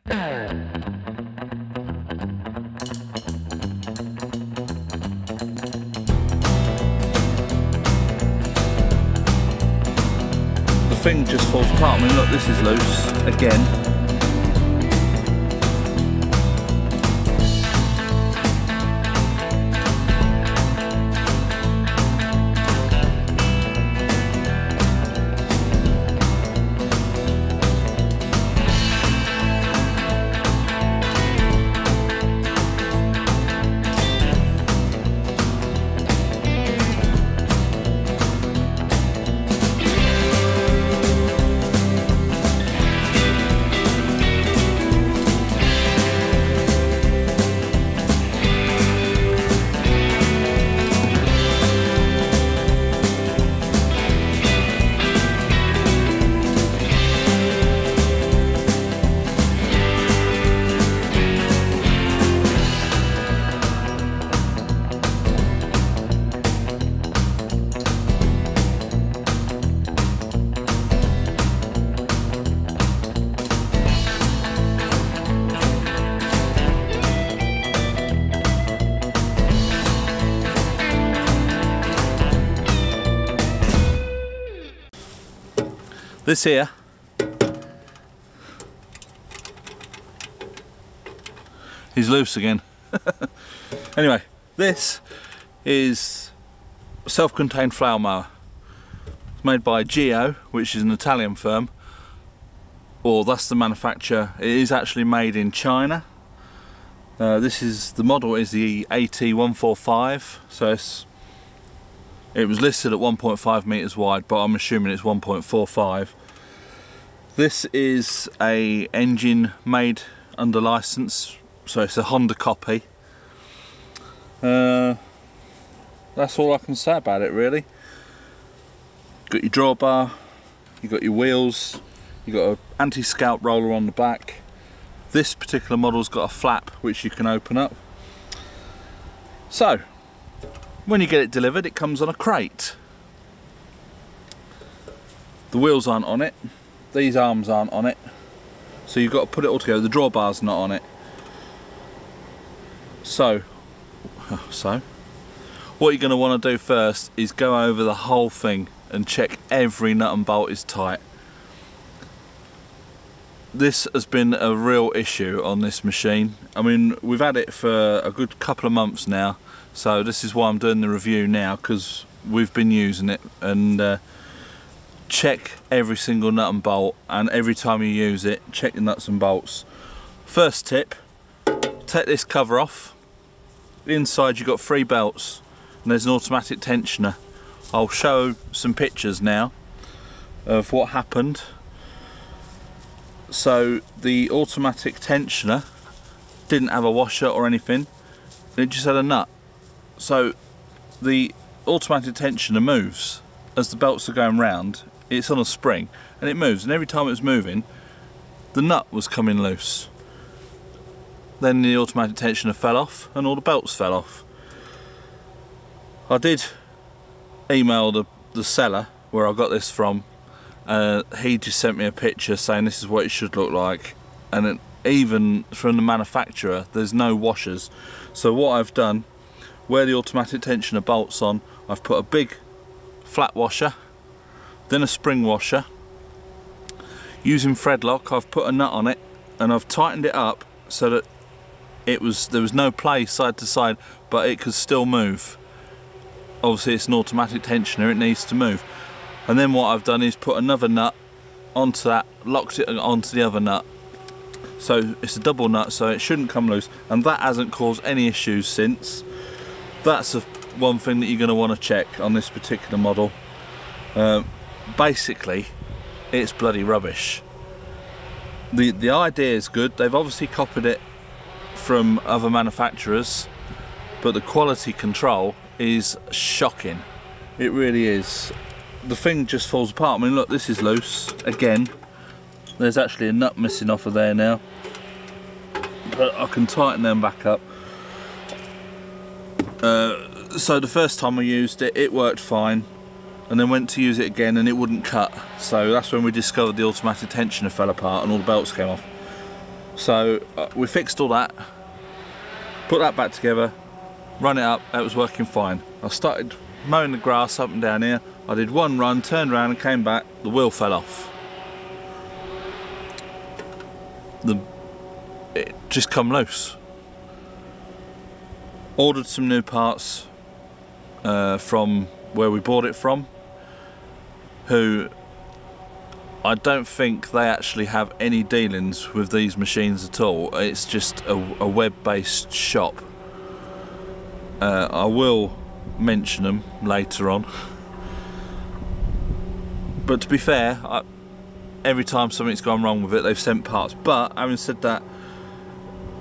The thing just falls apart. I mean, look, this is loose again. This here is loose again. Anyway, this is a self-contained flail mower. It's made by Geo, which is an Italian firm, or that's the manufacturer. It is actually made in China. The model is the AT145, so it was listed at 1.5 meters wide, but I'm assuming it's 1.45. This is a engine made under license, so it's a Honda copy. That's all I can say about it, really. Got your drawbar, you got your wheels, you got an anti-scalp roller on the back. This particular model's got a flap which you can open up. So when you get it delivered, it comes on a crate. The wheels aren't on it, these arms aren't on it, so you've got to put it all together. The drawbar's not on it. So what you're going to want to do first is go over the whole thing and check every nut and bolt is tight. This has been a real issue on this machine. I mean, we've had it for a good couple of months now, so this is why I'm doing the review now, because we've been using it. And check every single nut and bolt, and every time you use it, check the nuts and bolts. First tip, take this cover off. Inside you've got 3 belts and there's an automatic tensioner. I'll show some pictures now of what happened. So the automatic tensioner didn't have a washer or anything, it just had a nut. So the automatic tensioner moves as the belts are going round. It's on a spring and it moves, and every time it was moving, the nut was coming loose. Then the automatic tensioner fell off and all the belts fell off. I did email the seller where I got this from. He just sent me a picture saying this is what it should look like, and even from the manufacturer there's no washers. So what I've done, where the automatic tensioner bolts on, I've put a big flat washer, then a spring washer. Using thread lock, I've put a nut on it and I've tightened it up so that there was no play side to side, but it could still move. Obviously it's an automatic tensioner, it needs to move. And then what I've done is put another nut onto that, locked it onto the other nut. So it's a double nut, so it shouldn't come loose, and that hasn't caused any issues since. That's one thing that you're going to want to check on this particular model. Basically, it's bloody rubbish. The idea is good. They've obviously copied it from other manufacturers, but the quality control is shocking. It really is. The thing just falls apart. I mean, look, this is loose again. There's actually a nut missing off of there now, but I can tighten them back up. So the first time I used it, it worked fine, and then went to use it again and it wouldn't cut. So that's when we discovered the automatic tensioner fell apart and all the belts came off. So we fixed all that, put that back together, run it up, it was working fine. I started mowing the grass up and down here. I did one run, turned around and came back, the wheel fell off. It just come loose. Ordered some new parts from where we bought it from, who I don't think they actually have any dealings with these machines at all. It's just a web-based shop. I will mention them later on. But to be fair, every time something's gone wrong with it, they've sent parts. But having said that,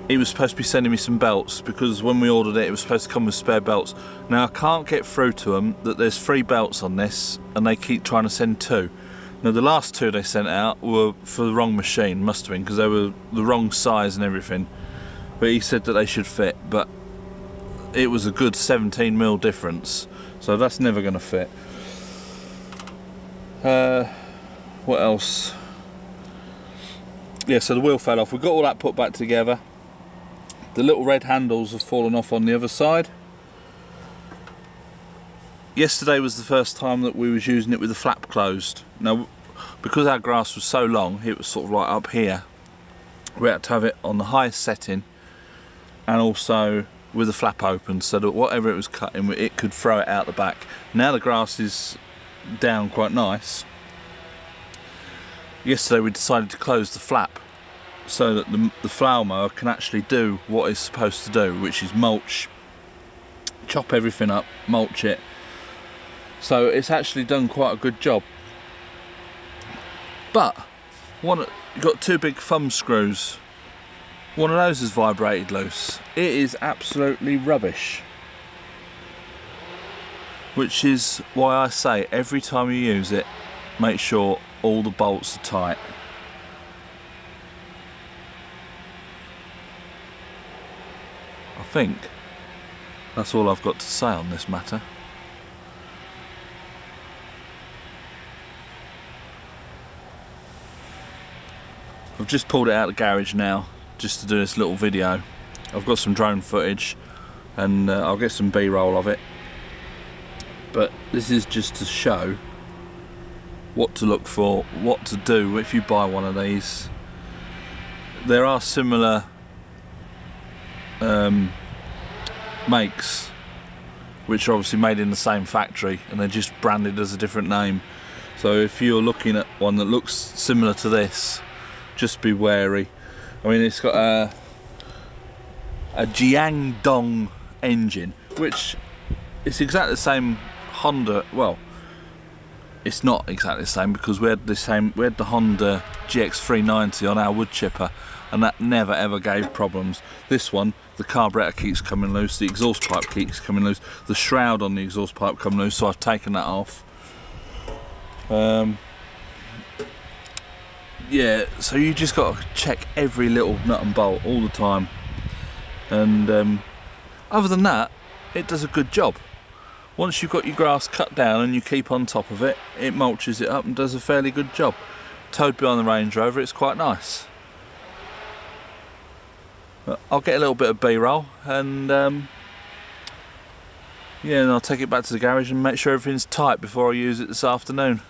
he was supposed to be sending me some belts, because when we ordered it, it was supposed to come with spare belts. Now I can't get through to them that there's 3 belts on this, and they keep trying to send 2. Now the last 2 they sent out were for the wrong machine, must have been, because they were the wrong size and everything. But he said that they should fit, but it was a good 17mm difference, so that's never going to fit. What else? Yeah, so the wheel fell off. We got all that put back together. The little red handles have fallen off on the other side. Yesterday was the first time that we was using it with the flap closed. Now, because our grass was so long, it was sort of like up here. We had to have it on the highest setting, and also with the flap open, so that whatever it was cutting, it could throw it out the back. Now the grass is down quite nice. Yesterday we decided to close the flap, so that the flail mower can actually do what it's supposed to do, which is mulch, chop everything up, mulch it. So it's actually done quite a good job. But you've got 2 big thumb screws. One of those has vibrated loose. It is absolutely rubbish. Which is why I say every time you use it, make sure all the bolts are tight. I think that's all I've got to say on this matter. I've just pulled it out of the garage now, just to do this little video. I've got some drone footage, and I'll get some B-roll of it. But this is just to show what to look for, what to do if you buy one of these. There are similar makes which are obviously made in the same factory, and they're just branded as a different name. So if you're looking at one that looks similar to this, just be wary. I mean, it's got a Jiangdong engine, which it's exactly the same Honda. Well, it's not exactly the same, because we had the Honda GX390 on our wood chipper, and that never ever gave problems. This one, the carburetor keeps coming loose, the exhaust pipe keeps coming loose, the shroud on the exhaust pipe coming loose, so I've taken that off. Yeah, so you just got to check every little nut and bolt all the time, and other than that, it does a good job. Once you've got your grass cut down and you keep on top of it, it mulches it up and does a fairly good job. Towed behind the Range Rover, it's quite nice. But I'll get a little bit of B-roll, and yeah, and I'll take it back to the garage and make sure everything's tight before I use it this afternoon.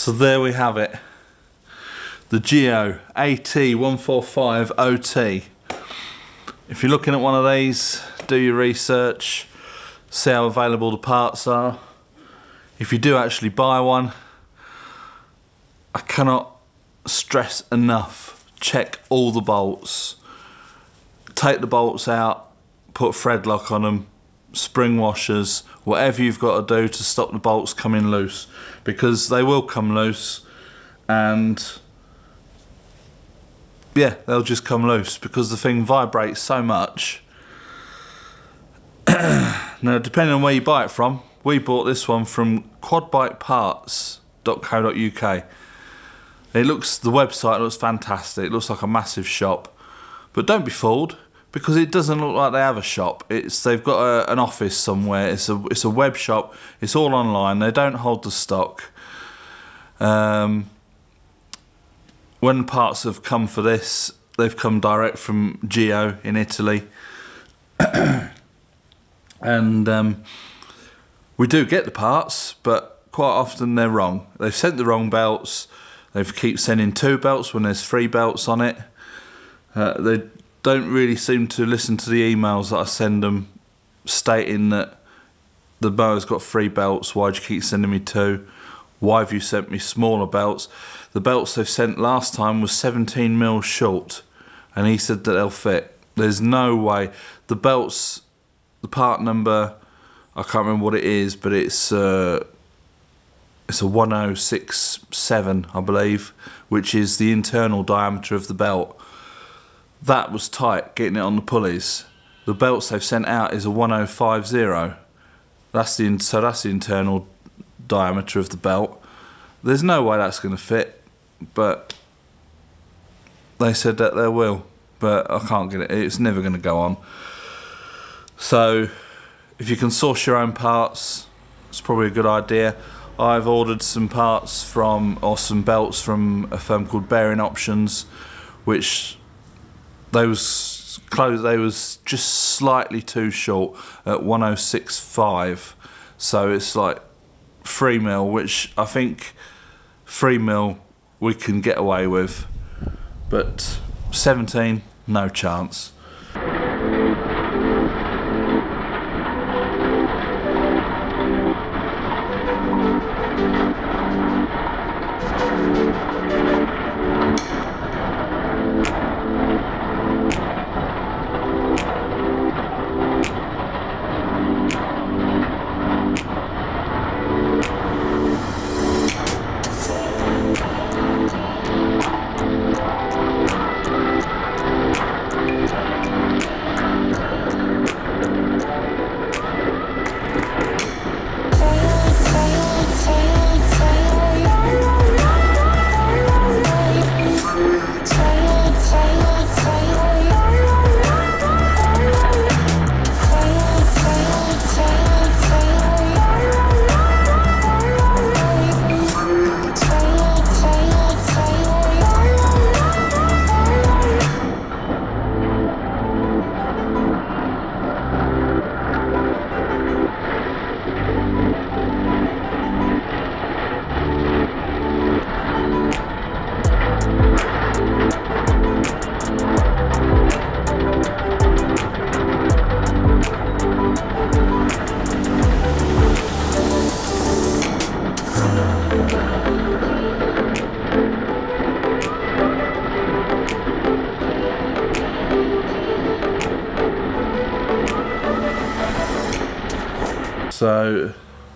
So there we have it. The Geo AT 145 OT. If you're looking at one of these, do your research, see how available the parts are. If you do actually buy one, I cannot stress enough, check all the bolts. Take the bolts out, put thread lock on them, spring washers, whatever you've got to do to stop the bolts coming loose, because they will come loose, and yeah, they'll just come loose because the thing vibrates so much. Now, depending on where you buy it from, we bought this one from quadbikeparts.co.uk. The website looks fantastic. It looks like a massive shop, but don't be fooled, because it doesn't look like they have a shop. They've got an office somewhere. It's a web shop. It's all online. They don't hold the stock. When the parts have come for this, they've come direct from Geo in Italy. And we do get the parts, but quite often they're wrong. They've sent the wrong belts. They keep sending 2 belts when there's 3 belts on it. They don't really seem to listen to the emails that I send them stating that the mower's got 3 belts, why'd you keep sending me 2? Why have you sent me smaller belts? The belts they've sent last time was 17 mil short, and he said that they'll fit. There's no way. The belts, the part number, I can't remember what it is, but it's a 1067, I believe, which is the internal diameter of the belt. That was tight, getting it on the pulleys. The belts they've sent out is a 1050. So that's the internal diameter of the belt. There's no way that's going to fit, but they said that they will, but I can't get it. It's never going to go on. So if you can source your own parts, it's probably a good idea. I've ordered some parts some belts from a firm called Bearing Options, which they was just slightly too short at 1065. So it's like 3 mil, which I think 3 mil we can get away with, but 17, no chance.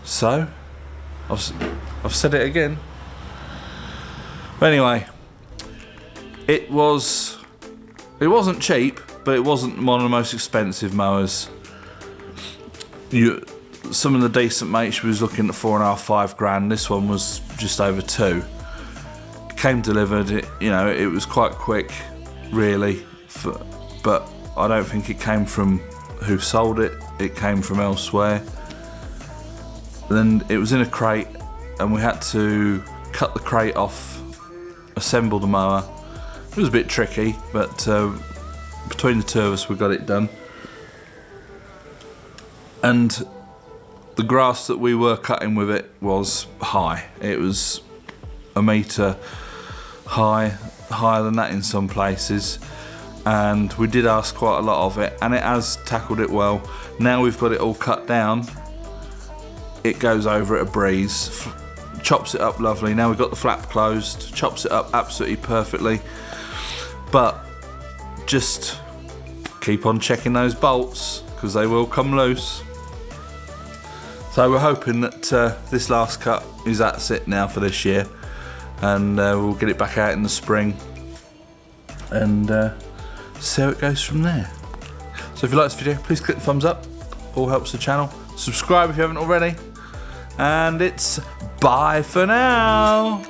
So I've said it again. But anyway, it wasn't cheap, but it wasn't one of the most expensive mowers. Some of the decent mates was looking at 4.5, 5 grand. This one was just over 2. It came delivered. It was quite quick, really. But I don't think it came from who sold it. It came from elsewhere. Then it was in a crate, and we had to cut the crate off, assemble the mower. It was a bit tricky, but between the 2 of us we got it done. And the grass that we were cutting with it was high. It was a metre high, higher than that in some places, and we did ask quite a lot of it, and it has tackled it well. Now we've got it all cut down, it goes over at a breeze, chops it up lovely. Now we've got the flap closed, chops it up absolutely perfectly, but just keep on checking those bolts because they will come loose. So we're hoping that this last cut is that's it now for this year, and we'll get it back out in the spring and see how it goes from there. So if you like this video, please click the thumbs up, all helps the channel. Subscribe if you haven't already, and it's bye for now.